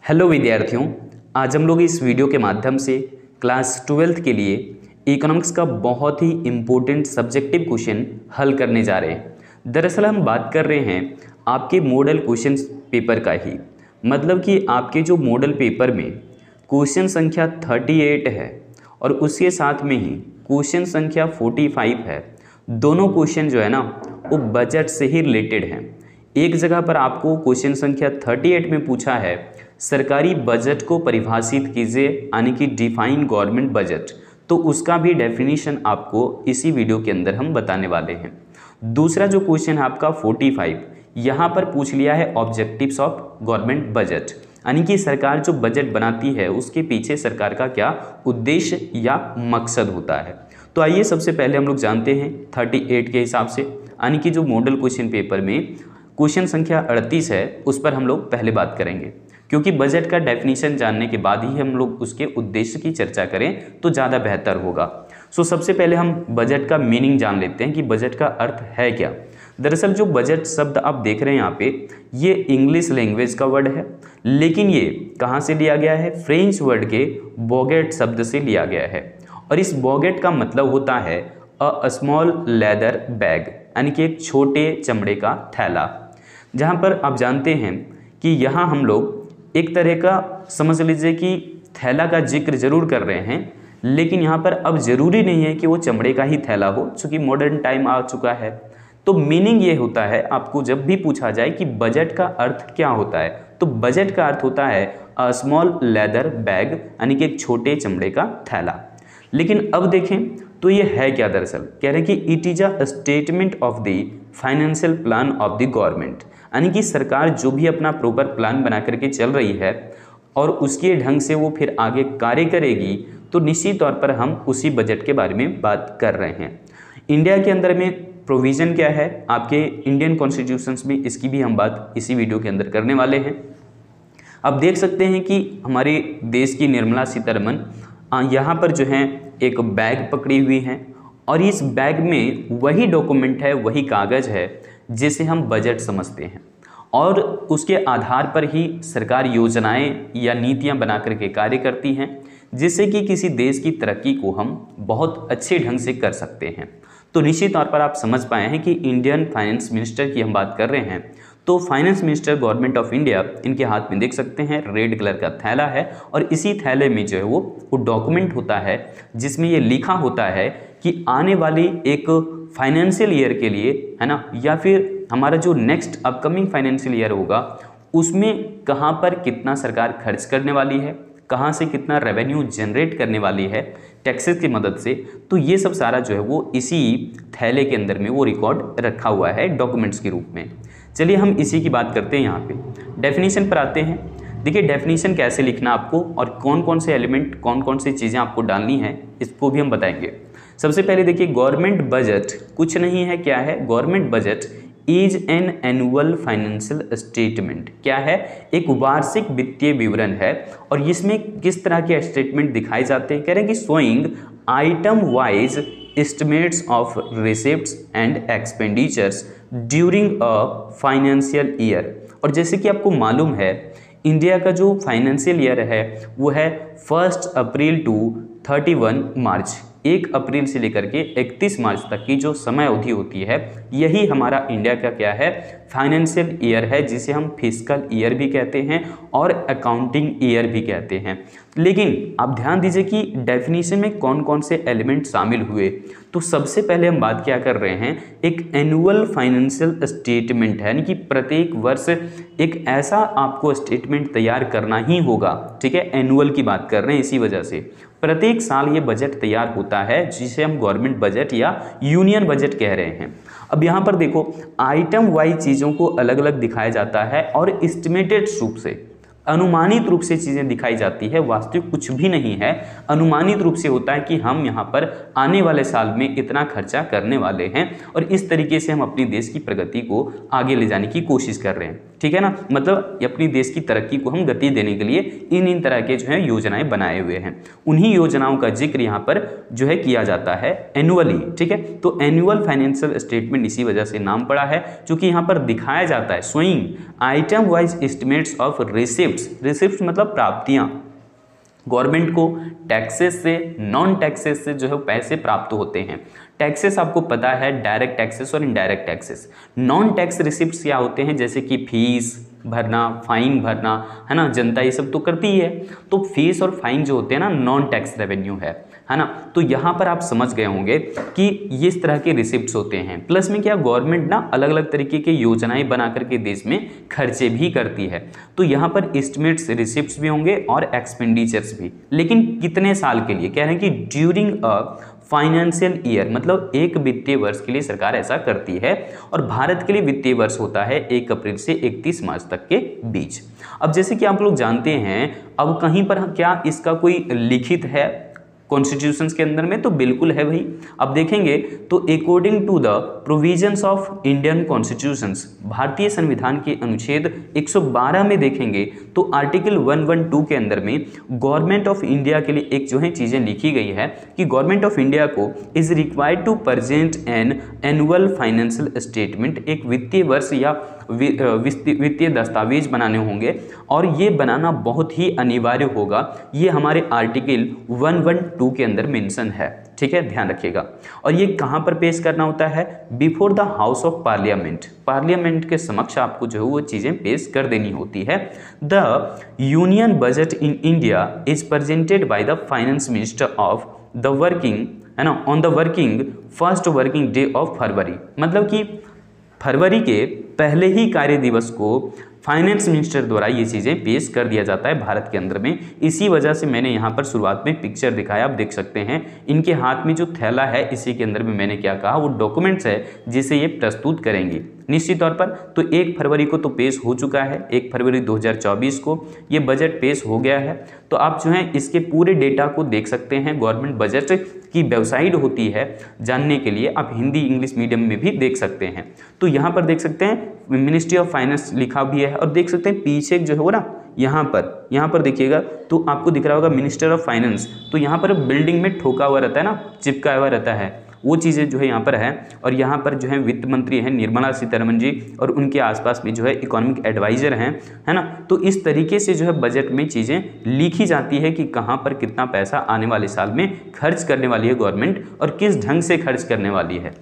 Hello विद्यार्थियों, आज हम लोग इस वीडियो के माध्यम से क्लास 12th के लिए इकोनॉमिक्स का बहुत ही इम्पोर्टेंट सब्जेक्टिव क्वेश्चन हल करने जा रहे हैं। दरअसल हम बात कर रहे हैं आपके मॉडल क्वेश्चन पेपर का ही, मतलब कि आपके जो मॉडल पेपर में क्वेश्चन संख्या 38 है और उसके साथ में ही क्वेश्चन संख्या 45 है। दोनों क्वेश्चन जो है ना वो बजट से ही रिलेटेड हैं। एक जगह पर आपको क्वेश्चन संख्या 38 में पूछा है सरकारी बजट को परिभाषित कीजिए, यानी कि डिफाइन गवर्नमेंट बजट, तो उसका भी डेफिनेशन आपको इसी वीडियो के अंदर हम बताने वाले हैं। दूसरा जो क्वेश्चन है आपका 45, यहाँ पर पूछ लिया है ऑब्जेक्टिव्स ऑफ गवर्नमेंट बजट, यानी कि सरकार जो बजट बनाती है उसके पीछे सरकार का क्या उद्देश्य या मकसद होता है। तो आइए सबसे पहले हम लोग जानते हैं 38 के हिसाब से, यानी कि जो मॉडल क्वेश्चन पेपर में क्वेश्चन संख्या 38 है उस पर हम लोग पहले बात करेंगे, क्योंकि बजट का डेफिनेशन जानने के बाद ही हम लोग उसके उद्देश्य की चर्चा करें तो ज़्यादा बेहतर होगा। सबसे पहले हम बजट का मीनिंग जान लेते हैं कि बजट का अर्थ है क्या। दरअसल जो बजट शब्द आप देख रहे हैं यहाँ पे, ये इंग्लिश लैंग्वेज का वर्ड है, लेकिन ये कहाँ से लिया गया है? फ्रेंच वर्ड के बॉगेट शब्द से लिया गया है। और इस बॉगेट का मतलब होता है अ स्मॉल लेदर बैग, यानी कि एक छोटे चमड़े का थैला। जहाँ पर आप जानते हैं कि यहाँ हम लोग एक तरह का समझ लीजिए कि थैला का जिक्र जरूर कर रहे हैं, लेकिन यहाँ पर अब जरूरी नहीं है कि वो चमड़े का ही थैला हो, चूँकि मॉडर्न टाइम आ चुका है। तो मीनिंग ये होता है, आपको जब भी पूछा जाए कि बजट का अर्थ क्या होता है, तो बजट का अर्थ होता है अ स्मॉल लेदर बैग, यानी कि एक छोटे चमड़े का थैला। लेकिन अब देखें तो ये है क्या? दरअसल कह रहे हैं कि it is a statement of the financial plan of the government, यानी कि सरकार जो भी अपना प्रॉपर प्लान बना करके चल रही है और उसके ढंग से वो फिर आगे कार्य करेगी, तो निश्चित तौर पर हम उसी बजट के बारे में बात कर रहे हैं। इंडिया के अंदर में प्रोविज़न क्या है आपके इंडियन कॉन्स्टिट्यूशंस में, इसकी भी हम बात इसी वीडियो के अंदर करने वाले हैं। अब देख सकते हैं कि हमारे देश की निर्मला सीतारमन यहाँ पर जो है एक बैग पकड़ी हुई हैं, और इस बैग में वही डॉक्यूमेंट है, वही कागज़ है जिसे हम बजट समझते हैं, और उसके आधार पर ही सरकार योजनाएं या नीतियां बना करके कार्य करती हैं, जिससे कि किसी देश की तरक्की को हम बहुत अच्छे ढंग से कर सकते हैं। तो निश्चित तौर पर आप समझ पाए हैं कि इंडियन फाइनेंस मिनिस्टर की हम बात कर रहे हैं, तो finance minister government of India, इनके हाथ में देख सकते हैं रेड कलर का थैला है, और इसी थैले में जो है वो डॉक्यूमेंट होता है जिसमें ये लिखा होता है कि आने वाली एक फाइनेंशियल ईयर के लिए, है ना, या फिर हमारा जो नेक्स्ट अपकमिंग फाइनेंशियल ईयर होगा उसमें कहाँ पर कितना सरकार खर्च करने वाली है, कहाँ से कितना रेवेन्यू जनरेट करने वाली है टैक्सेस की मदद से। तो ये सब सारा जो है वो इसी थैले के अंदर में वो रिकॉर्ड रखा हुआ है डॉक्यूमेंट्स के रूप में। चलिए हम इसी की बात करते हैं। यहाँ पे डेफिनेशन पर आते हैं। देखिए डेफिनेशन कैसे लिखना आपको और कौन कौन से एलिमेंट, कौन कौन सी चीज़ें आपको डालनी है, इसको भी हम बताएंगे। सबसे पहले देखिए गवर्नमेंट बजट कुछ नहीं है, क्या है? Government budget is an annual financial statement. क्या है? एक वार्षिक वित्तीय विवरण है, और इसमें किस तरह के स्टेटमेंट दिखाए जाते हैं? कह रहे हैं कि showing item wise estimates of receipts and expenditures during a financial year. और जैसे कि आपको मालूम है इंडिया का जो फाइनेंशियल ईयर है वो है 1 अप्रैल टू 31 मार्च, 1 अप्रैल से लेकर के 31 मार्च तक की जो समय अवधि होती है, यही हमारा इंडिया का क्या है? फाइनेंशियल ईयर है, जिसे हम फिस्कल ईयर भी कहते हैं और अकाउंटिंग ईयर भी कहते हैं। लेकिन आप ध्यान दीजिए कि डेफिनेशन में कौन कौन से एलिमेंट शामिल हुए। तो सबसे पहले हम बात क्या कर रहे हैं, एक एनुअल फाइनेंशियल स्टेटमेंट है, यानी कि प्रत्येक वर्ष एक ऐसा आपको स्टेटमेंट तैयार करना ही होगा। ठीक है, एनुअल की बात कर रहे हैं, इसी वजह से प्रत्येक साल ये बजट तैयार होता है, जिसे हम गवर्नमेंट बजट या यूनियन बजट कह रहे हैं। अब यहाँ पर देखो आइटम वाइज चीज़ों को अलग अलग दिखाया जाता है, और एस्टिमेटेड रूप से, अनुमानित रूप से चीज़ें दिखाई जाती है। वास्तविक कुछ भी नहीं है, अनुमानित रूप से होता है कि हम यहाँ पर आने वाले साल में इतना खर्चा करने वाले हैं, और इस तरीके से हम अपनी देश की प्रगति को आगे ले जाने की कोशिश कर रहे हैं। ठीक है ना, मतलब अपनी देश की तरक्की को हम गति देने के लिए इन तरह के जो है योजनाएं बनाए हुए हैं। उन्हीं योजनाओं का जिक्र यहाँ पर जो है किया जाता है एनुअली। ठीक है, तो एनुअल फाइनेंशियल स्टेटमेंट इसी वजह से नाम पड़ा है, क्योंकि यहाँ पर दिखाया जाता है showing item wise estimates of receipt receipts मतलब प्राप्तियां, गवर्नमेंट को टैक्सेस से, नॉन टैक्सेस से जो है पैसे प्राप्त होते हैं। टैक्सेस आपको पता है, डायरेक्ट टैक्सेस और indirect taxes. Non tax receipts क्या होते हैं, जैसे कि फीस भरना, फाइन भरना, है ना, जनता ये सब तो करती ही है। तो फीस और फाइन जो होते हैं ना, नॉन टैक्स रेवेन्यू है ना। तो यहाँ पर आप समझ गए होंगे कि इस तरह के रिसिप्ट्स होते हैं। प्लस में क्या, गवर्नमेंट ना अलग अलग तरीके की योजनाएं बना करके देश में खर्चे भी करती है। तो यहाँ पर एस्टिमेट्स रिसिप्ट्स भी होंगे और एक्सपेंडिचर्स भी, लेकिन कितने साल के लिए कह रहे हैं कि ड्यूरिंग अ फाइनेंशियल ईयर, मतलब एक वित्तीय वर्ष के लिए सरकार ऐसा करती है। और भारत के लिए वित्तीय वर्ष होता है 1 अप्रैल से 31 मार्च तक के बीच। अब जैसे कि आप लोग जानते हैं, अब कहीं पर क्या इसका कोई लिखित है कॉन्स्टिट्यूशंस के अंदर में, तो बिल्कुल है भाई। अब देखेंगे तो according to the provisions of Indian constitutions, भारतीय संविधान के अनुच्छेद 112 में देखेंगे तो आर्टिकल 112 के अंदर में गवर्नमेंट ऑफ इंडिया के लिए एक जो है चीज़ें लिखी गई है कि गवर्नमेंट ऑफ इंडिया को is required to present an annual financial statement, एक वित्तीय वर्ष या वित्तीय दस्तावेज बनाने होंगे, और ये बनाना बहुत ही अनिवार्य होगा। ये हमारे आर्टिकल 112 के अंदर मेंशन है, ठीक है, ध्यान रखिएगा। और ये कहाँ पर पेश करना होता है, before the house of parliament, parliament के समक्ष आपको जो है वो चीज़ें पेश कर देनी होती है। The union budget in India is presented by the finance minister of the working, है ना, on the working first working day of February, मतलब कि फरवरी के पहले ही कार्य दिवस को फाइनेंस मिनिस्टर द्वारा ये चीज़ें पेश कर दिया जाता है भारत के अंदर में। इसी वजह से मैंने यहाँ पर शुरुआत में पिक्चर दिखाया, आप देख सकते हैं इनके हाथ में जो थैला है, इसी के अंदर में मैंने क्या कहा, वो डॉक्यूमेंट्स है जिसे ये प्रस्तुत करेंगी निश्चित तौर पर। तो 1 फरवरी को तो पेश हो चुका है, 1 फरवरी 2024 को ये बजट पेश हो गया है। तो आप जो है इसके पूरे डेटा को देख सकते हैं, गवर्नमेंट बजट की वेबसाइट होती है जानने के लिए, आप हिंदी इंग्लिश मीडियम में भी देख सकते हैं। तो यहाँ पर देख सकते हैं मिनिस्ट्री ऑफ फाइनेंस लिखा भी है, और देख सकते हैं पीछे जो है वो ना यहाँ पर देखिएगा तो आपको दिख रहा होगा मिनिस्टर ऑफ फाइनेंस। तो यहाँ पर बिल्डिंग में ठोका हुआ रहता है ना, चिपका हुआ रहता है, वो चीज़ें जो है यहाँ पर है। और यहाँ पर जो है वित्त मंत्री हैं निर्मला सीतारमण जी, और उनके आसपास में जो है इकोनॉमिक एडवाइजर हैं, है ना। तो इस तरीके से जो है बजट में चीज़ें लिखी जाती है कि कहाँ पर कितना पैसा आने वाले साल में खर्च करने वाली है गवर्नमेंट, और किस ढंग से खर्च करने वाली है,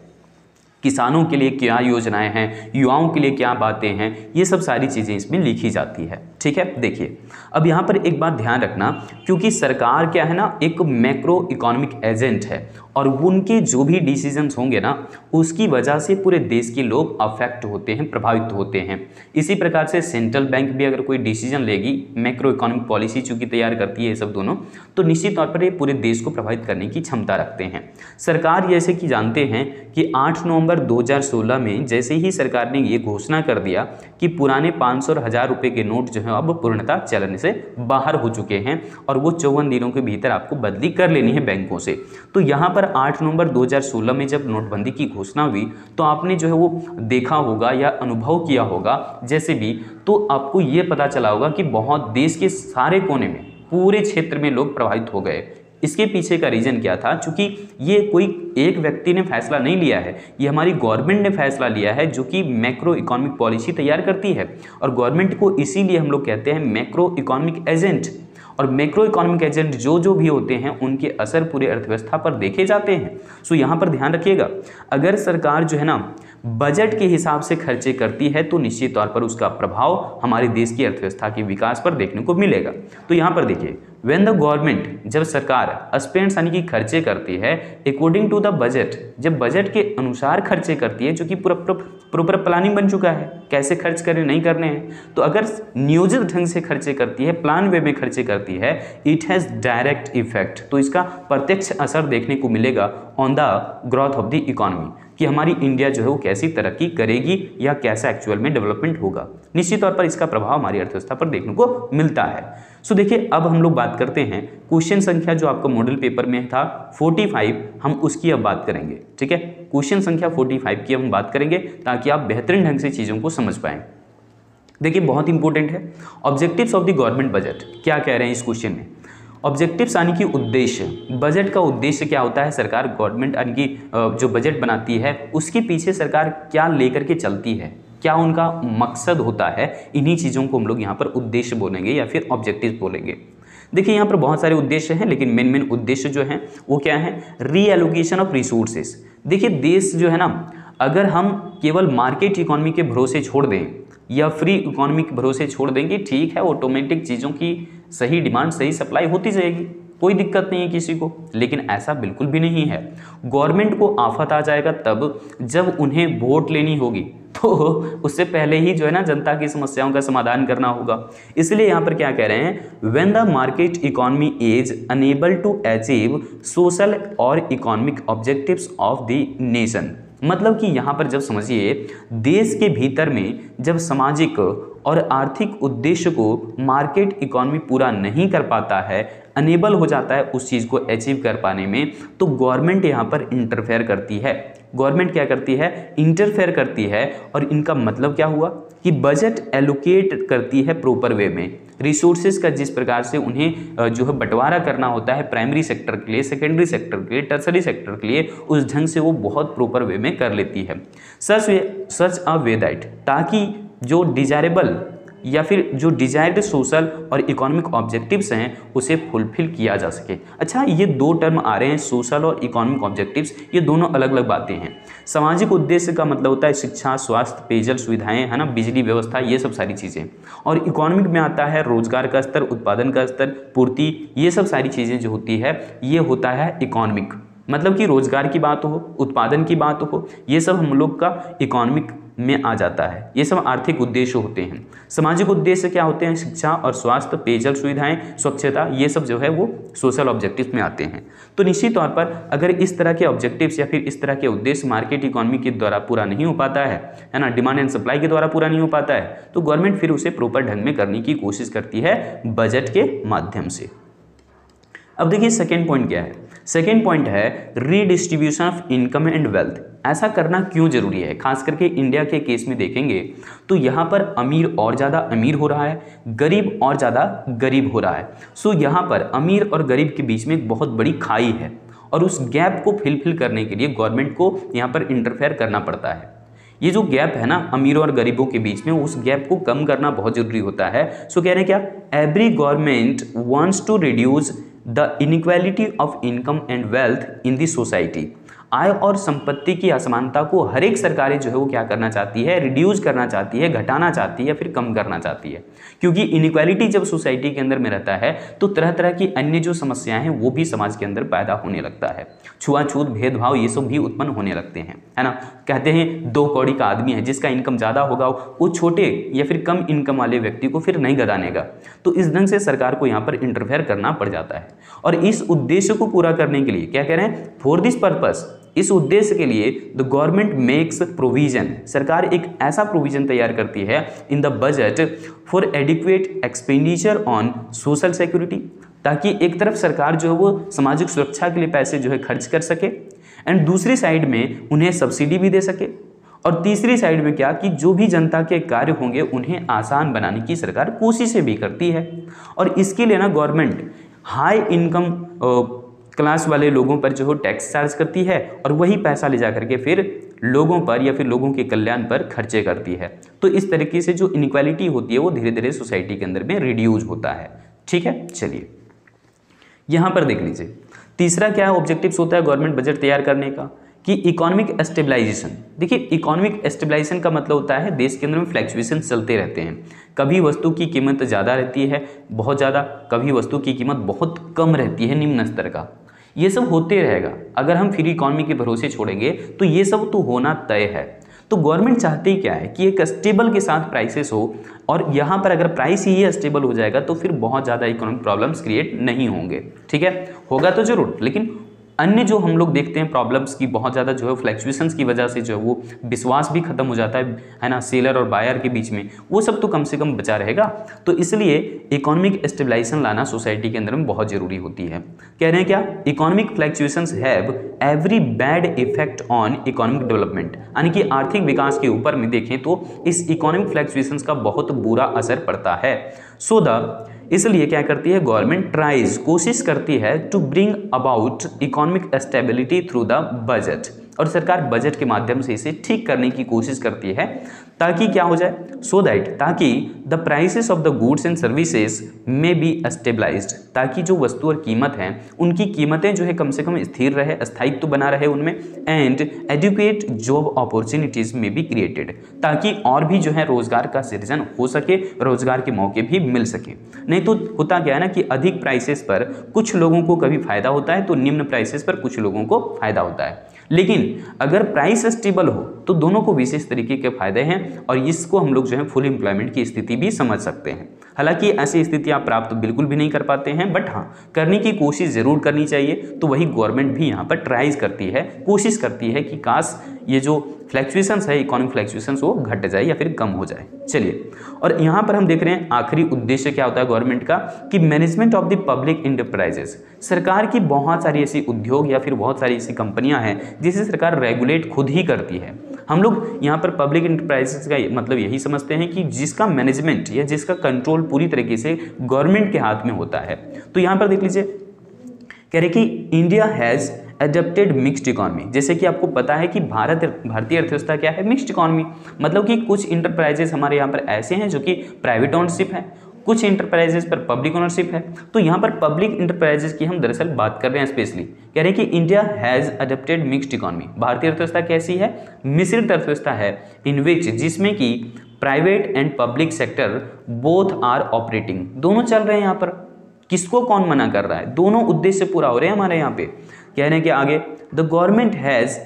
किसानों के लिए क्या योजनाएं हैं, युवाओं के लिए क्या बातें हैं, ये सब सारी चीज़ें इसमें लिखी जाती है, ठीक है। देखिए अब यहाँ पर एक बात ध्यान रखना, क्योंकि सरकार क्या है ना, एक मैक्रो इकोनॉमिक एजेंट है, और उनके जो भी डिसीजंस होंगे ना, उसकी वजह से पूरे देश के लोग अफेक्ट होते हैं, प्रभावित होते हैं। इसी प्रकार से सेंट्रल बैंक भी अगर कोई डिसीजन लेगी, मैक्रो इकोनॉमिक पॉलिसी चूंकि तैयार करती है ये सब दोनों, तो निश्चित तौर पर ये पूरे देश को प्रभावित करने की क्षमता रखते हैं। सरकार जैसे कि जानते हैं कि 8 नवंबर 2016 में जैसे ही सरकार ने ये घोषणा कर दिया कि पुराने 500 और 1000 रुपये के नोट जो है अब पूर्णतः चलन से बाहर हो चुके हैं, और वो 54 दिनों के भीतर आपको बदली कर लेनी है बैंकों से। तो यहाँ पर 8 नवंबर 2016 में जब नोटबंदी की घोषणा हुई, तो आपने जो है वो देखा होगा या अनुभव किया होगा जैसे भी, तो आपको ये पता चला होगा कि बहुत देश के सारे कोने में, पूरे क्षेत्र में लोग प्रभावित हो गए। इसके पीछे का रीजन क्या था, चूंकि ये कोई एक व्यक्ति ने फैसला नहीं लिया है, ये हमारी गवर्नमेंट ने फैसला लिया है, जो कि मैक्रो इकोनॉमिक पॉलिसी तैयार करती है। और गवर्नमेंट को इसीलिए हम लोग कहते हैं मैक्रो इकोनॉमिक एजेंट। और मैक्रो इकोनॉमिक एजेंट जो भी होते हैं, उनके असर पूरे अर्थव्यवस्था पर देखे जाते हैं। सो यहाँ पर ध्यान रखिएगा, अगर सरकार जो है ना बजट के हिसाब से खर्चे करती है, तो निश्चित तौर पर उसका प्रभाव हमारे देश की अर्थव्यवस्था के विकास पर देखने को मिलेगा। तो यहाँ पर देखिए, व्हेन द गवर्नमेंट, जब सरकार स्पेंड्स यानी कि खर्चे करती है अकॉर्डिंग टू द बजट, जब बजट के अनुसार खर्चे करती है, जो कि प्रॉपर प्लानिंग बन चुका है कैसे खर्च करने नहीं करने हैं, तो अगर नियोजित ढंग से खर्चे करती है, प्लान वे में खर्चे करती है, इट हैज़ डायरेक्ट इफेक्ट, तो इसका प्रत्यक्ष असर देखने को मिलेगा on the growth of the economy, कि हमारी इंडिया जो है वो कैसी तरक्की करेगी या कैसा एक्चुअल में डेवलपमेंट होगा। निश्चित तौर पर इसका प्रभाव हमारी अर्थव्यवस्था पर देखने को मिलता है। सो देखिए, अब हम लोग बात करते हैं क्वेश्चन संख्या जो आपका मॉडल पेपर में था 45, हम उसकी अब बात करेंगे, ठीक है। क्वेश्चन संख्या 45 की हम बात करेंगे ताकि आप बेहतरीन ढंग से चीज़ों को समझ पाएं। देखिए बहुत इंपॉर्टेंट है, objectives of the government budget क्या कह रहे हैं इस क्वेश्चन में। ऑब्जेक्टिव्स यानी कि उद्देश्य, बजट का उद्देश्य क्या होता है, सरकार गवर्नमेंट यानी कि जो बजट बनाती है उसके पीछे सरकार क्या लेकर के चलती है, क्या उनका मकसद होता है, इन्हीं चीज़ों को हम लोग यहाँ पर उद्देश्य बोलेंगे या फिर ऑब्जेक्टिव बोलेंगे। देखिए यहाँ पर बहुत सारे उद्देश्य हैं, लेकिन मेन उद्देश्य जो हैं वो क्या है, रीएलोकेशन ऑफ रिसोर्सेज। देखिए देश जो है ना, अगर हम केवल मार्केट इकोनॉमी के भरोसे छोड़ दें या फ्री इकोनॉमी के भरोसे छोड़ देंगे, ठीक है, ऑटोमेटिक चीज़ों की सही डिमांड सही सप्लाई होती जाएगी, कोई दिक्कत नहीं है किसी को। लेकिन ऐसा बिल्कुल भी नहीं है। गवर्नमेंट को आफत आ जाएगा तब जब उन्हें वोट लेनी होगी, तो उससे पहले ही जो है ना जनता की समस्याओं का समाधान करना होगा। इसलिए यहाँ पर क्या कह रहे हैं, when the market economy is unable to achieve social और economic objectives of the nation. मतलब कि यहाँ पर जब समझिए देश के भीतर में जब सामाजिक और आर्थिक उद्देश्य को मार्केट इकोनॉमी पूरा नहीं कर पाता है, अनेबल हो जाता है उस चीज़ को अचीव कर पाने में, तो गवर्नमेंट यहाँ पर इंटरफेयर करती है। गवर्नमेंट क्या करती है, इंटरफेयर करती है। और इनका मतलब क्या हुआ कि बजट एलोकेट करती है प्रॉपर वे में, रिसोर्सेज का जिस प्रकार से उन्हें जो है बंटवारा करना होता है प्राइमरी सेक्टर के लिए, सेकेंडरी सेक्टर के लिए, टर्सरी सेक्टर के लिए, उस ढंग से वो बहुत प्रॉपर वे में कर लेती है। सच अ वे दैट, ताकि जो डिजायरेबल या फिर जो डिजायर्ड सोशल और इकोनॉमिक ऑब्जेक्टिव्स हैं उसे फुलफिल किया जा सके। अच्छा, ये दो टर्म आ रहे हैं, सोशल और इकोनॉमिक ऑब्जेक्टिव्स, ये दोनों अलग अलग बातें हैं। सामाजिक उद्देश्य का मतलब होता है शिक्षा, स्वास्थ्य, पेयजल सुविधाएं, है ना, बिजली व्यवस्था, ये सब सारी चीज़ें। और इकोनॉमिक में आता है रोजगार का स्तर, उत्पादन का स्तर, पूर्ति, ये सब सारी चीज़ें जो होती है ये होता है इकोनॉमिक। मतलब कि रोजगार की बात हो, उत्पादन की बात हो, ये सब हम लोग का इकोनॉमिक में आ जाता है। ये सब आर्थिक उद्देश्य होते हैं। सामाजिक उद्देश्य क्या होते हैं, शिक्षा और स्वास्थ्य, पेयजल सुविधाएं, स्वच्छता, ये सब जो है वो सोशल ऑब्जेक्टिव्स में आते हैं। तो निश्चित तौर पर अगर इस तरह के ऑब्जेक्टिव्स या फिर इस तरह के उद्देश्य मार्केट इकोनॉमी के द्वारा पूरा नहीं हो पाता है ना, डिमांड एंड सप्लाई के द्वारा पूरा नहीं हो पाता है, तो गवर्नमेंट फिर उसे प्रॉपर ढंग में करने की कोशिश करती है बजट के माध्यम से। अब देखिए सेकेंड पॉइंट क्या है। सेकेंड पॉइंट है redistribution of income and wealth. ऐसा करना क्यों जरूरी है, खास करके इंडिया के केस में देखेंगे तो यहाँ पर अमीर और ज़्यादा अमीर हो रहा है, गरीब और ज़्यादा गरीब हो रहा है। सो यहाँ पर अमीर और गरीब के बीच में एक बहुत बड़ी खाई है और उस गैप को फिलफिल करने के लिए गवर्नमेंट को यहाँ पर इंटरफेयर करना पड़ता है। ये जो गैप है ना अमीरों और गरीबों के बीच में, उस गैप को कम करना बहुत जरूरी होता है। सो कह रहे हैं क्या, every government wants to reduce the inequality of income and wealth in the society. आय और संपत्ति की असमानता को हर एक सरकारें जो है वो क्या करना चाहती है, रिड्यूस करना चाहती है, घटाना चाहती है या फिर कम करना चाहती है। क्योंकि इनइक्वालिटी जब सोसाइटी के अंदर में रहता है तो तरह तरह की अन्य जो समस्याएं हैं वो भी समाज के अंदर पैदा होने लगता है। छुआछूत, भेदभाव, ये सब भी उत्पन्न होने लगते हैं, है ना। कहते हैं दो कौड़ी का आदमी है, जिसका इनकम ज़्यादा होगा वो छोटे या फिर कम इनकम वाले व्यक्ति को फिर नहीं गदानेगा। तो इस ढंग से सरकार को यहाँ पर इंटरफेयर करना पड़ जाता है। और इस उद्देश्य को पूरा करने के लिए क्या कह रहे हैं, फॉर दिस पर्पस, इस उद्देश्य के लिए द गवर्नमेंट मेक्स प्रोविजन, सरकार एक ऐसा प्रोविजन तैयार करती है इन the budget for adequate expenditure on social security, ताकि एक तरफ सरकार जो है वो सामाजिक सुरक्षा के लिए पैसे जो है खर्च कर सके एंड दूसरी साइड में उन्हें सब्सिडी भी दे सके, और तीसरी साइड में क्या कि जो भी जनता के कार्य होंगे उन्हें आसान बनाने की सरकार कोशिशें भी करती है। और इसके लिए ना गवर्नमेंट हाई इनकम क्लास वाले लोगों पर जो है टैक्स चार्ज करती है और वही पैसा ले जा करके फिर लोगों पर या फिर लोगों के कल्याण पर खर्चे करती है। तो इस तरीके से जो इनइक्वालिटी होती है वो धीरे धीरे सोसाइटी के अंदर में रिड्यूस होता है। ठीक है, चलिए यहाँ पर देख लीजिए तीसरा क्या ऑब्जेक्टिव्स होता है गवर्नमेंट बजट तैयार करने का, कि इकोनॉमिक स्टेबलाइजेशन। देखिए इकोनॉमिक स्टेबलाइजेशन का मतलब होता है देश के अंदर में फ्लैक्चुएशन चलते रहते हैं। कभी वस्तु की कीमत ज़्यादा रहती है, बहुत ज़्यादा, कभी वस्तु की कीमत बहुत कम रहती है, निम्न स्तर का। ये सब होते रहेगा। अगर हम फ्री इकोनॉमी के भरोसे छोड़ेंगे तो ये सब तो होना तय है। तो गवर्नमेंट चाहती ही क्या है कि एक स्टेबल के साथ प्राइसेस हो, और यहाँ पर अगर प्राइस ही स्टेबल हो जाएगा तो फिर बहुत ज़्यादा इकोनॉमिक प्रॉब्लम्स क्रिएट नहीं होंगे। ठीक है, होगा तो जरूर, लेकिन अन्य जो हम लोग देखते हैं प्रॉब्लम्स की बहुत ज़्यादा जो है फ्लैक्चुएशंस की वजह से जो है वो विश्वास भी खत्म हो जाता है ना, सेलर और बायर के बीच में, वो सब तो कम से कम बचा रहेगा। तो इसलिए इकोनॉमिक स्टेबलाइजेशन लाना सोसाइटी के अंदर में बहुत जरूरी होती है। कह रहे हैं क्या, economic fluctuations have every bad effect on economic development, यानी कि आर्थिक विकास के ऊपर में देखें तो इस इकोनॉमिक फ्लैक्चुएशंस का बहुत बुरा असर पड़ता है। इसलिए क्या करती है गवर्नमेंट, ट्राइज, कोशिश करती है to bring about economic stability through the budget, और सरकार बजट के माध्यम से इसे ठीक करने की कोशिश करती है ताकि क्या हो जाए, सो दैट ताकि the prices of the goods and services में बी स्टेबलाइज्ड, ताकि जो वस्तु और कीमत हैं उनकी कीमतें जो है कम से कम स्थिर रहे, स्थायित्व बना रहे उनमें, एंड एडुकेट जॉब अपॉर्चुनिटीज में बी क्रिएटेड, ताकि और भी जो है रोजगार का सृजन हो सके, रोजगार के मौके भी मिल सके। नहीं तो होता क्या है ना कि अधिक प्राइसेस पर कुछ लोगों को कभी फायदा होता है तो निम्न प्राइसेस पर कुछ लोगों को फायदा होता है, लेकिन अगर प्राइस स्टेबल हो तो दोनों को विशेष तरीके के फायदे हैं और इसको हम लोग जो है फुल एम्प्लॉयमेंट की स्थिति भी समझ सकते हैं। हालांकि ऐसी स्थिति आप प्राप्त बिल्कुल भी नहीं कर पाते हैं, बट हाँ करने की कोशिश जरूर करनी चाहिए। तो वही गवर्नमेंट भी यहाँ पर ट्राइज करती है, कोशिश करती है कि काश ये जो फ्लैक्चुएशंस है, इकोनॉमिक फ्लैक्चुएशंस वो घट जाए या फिर कम हो जाए। चलिए, और यहाँ पर हम देख रहे हैं आखिरी उद्देश्य क्या होता है गवर्नमेंट का, कि management of the public enterprises. सरकार की बहुत सारी ऐसी उद्योग या फिर बहुत सारी ऐसी कंपनियां हैं जिसे सरकार रेगुलेट खुद ही करती है। हम लोग यहाँ पर पब्लिक इंटरप्राइजेस का मतलब यही समझते हैं कि जिसका मैनेजमेंट या जिसका कंट्रोल पूरी तरीके से गवर्नमेंट के हाथ में होता है। तो यहाँ पर देख लीजिए, कह रहे कि India has adapted mixed economy. जैसे कि आपको पता है कि भारतीय अर्थव्यवस्था क्या है, मिक्स्ड इकोनॉमी, मतलब कि कुछ इंटरप्राइजेस हमारे यहाँ पर ऐसे हैं जो कि प्राइवेट ओनरशिप है, कुछ इंटरप्राइजेस पर पब्लिक ओनरशिप है। तो यहाँ पर पब्लिक इंटरप्राइजेस की हम दरअसल बात कर रहे हैं स्पेशली। कह रहे हैं कि India has adapted mixed economy. भारतीय अर्थव्यवस्था कैसी है, मिश्रित अर्थव्यवस्था है, इन विच जिसमें कि private and public sector both are operating, दोनों चल रहे हैं यहाँ पर। किसको कौन मना कर रहा है, दोनों उद्देश्य पूरा हो रहे हैं हमारे यहाँ पे। कह रहे हैं कि आगे the government has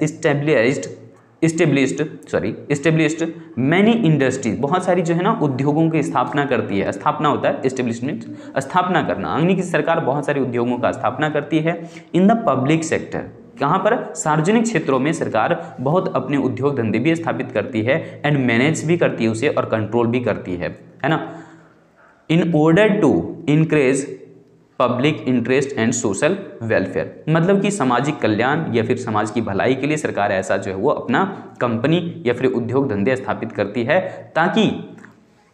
established many industries, बहुत सारी जो है ना उद्योगों की स्थापना करती है। स्थापना होता है एस्टेब्लिशमेंट, स्थापना करना, यानी कि सरकार बहुत सारे उद्योगों का स्थापना करती है। इन द पब्लिक सेक्टर, कहाँ पर, सार्वजनिक क्षेत्रों में सरकार बहुत अपने उद्योग धंधे भी स्थापित करती है, एंड मैनेज भी करती है उसे और कंट्रोल भी करती है ना, in order to increase public interest and social welfare. मतलब कि सामाजिक कल्याण या फिर समाज की भलाई के लिए सरकार ऐसा जो है वो अपना कंपनी या फिर उद्योग धंधे स्थापित करती है ताकि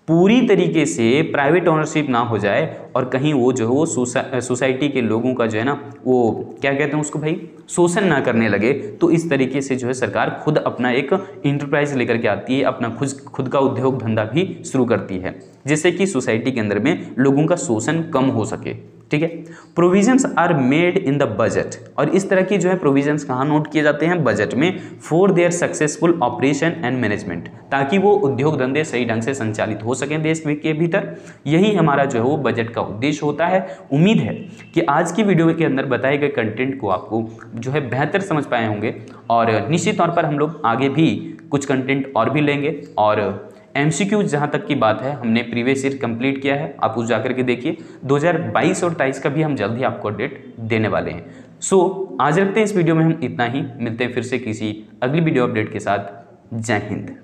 पूरी तरीके से प्राइवेट ओनरशिप ना हो जाए और कहीं वो जो है वो सोसाइटी के लोगों का जो है ना वो क्या कहते हैं उसको भाई, शोषण ना करने लगे। तो इस तरीके से जो है सरकार खुद अपना एक इंटरप्राइज लेकर के आती है, अपना खुद का उद्योग धंधा भी शुरू करती है, जिससे कि सोसाइटी के अंदर में लोगों का शोषण कम हो सके। ठीक है, provisions are made in the budget, और इस तरह की जो है प्रोविजंस कहाँ नोट किए जाते हैं, बजट में, for their successful operation and management, ताकि वो उद्योग धंधे सही ढंग से संचालित हो सकें देश के भीतर। यही हमारा जो है वो बजट का उद्देश्य होता है। उम्मीद है कि आज की वीडियो के अंदर बताए गए कंटेंट को आपको जो है बेहतर समझ पाए होंगे, और निश्चित तौर पर हम लोग आगे भी कुछ कंटेंट और भी लेंगे। और MCQ जहाँ तक की बात है हमने प्रीवियस ईयर कंप्लीट किया है, आप उस जाकर के देखिए। 2022 और 23 का भी हम जल्द ही आपको अपडेट देने वाले हैं। सो आज रखते हैं इस वीडियो में हम इतना ही, मिलते हैं फिर से किसी अगली वीडियो अपडेट के साथ। जय हिंद।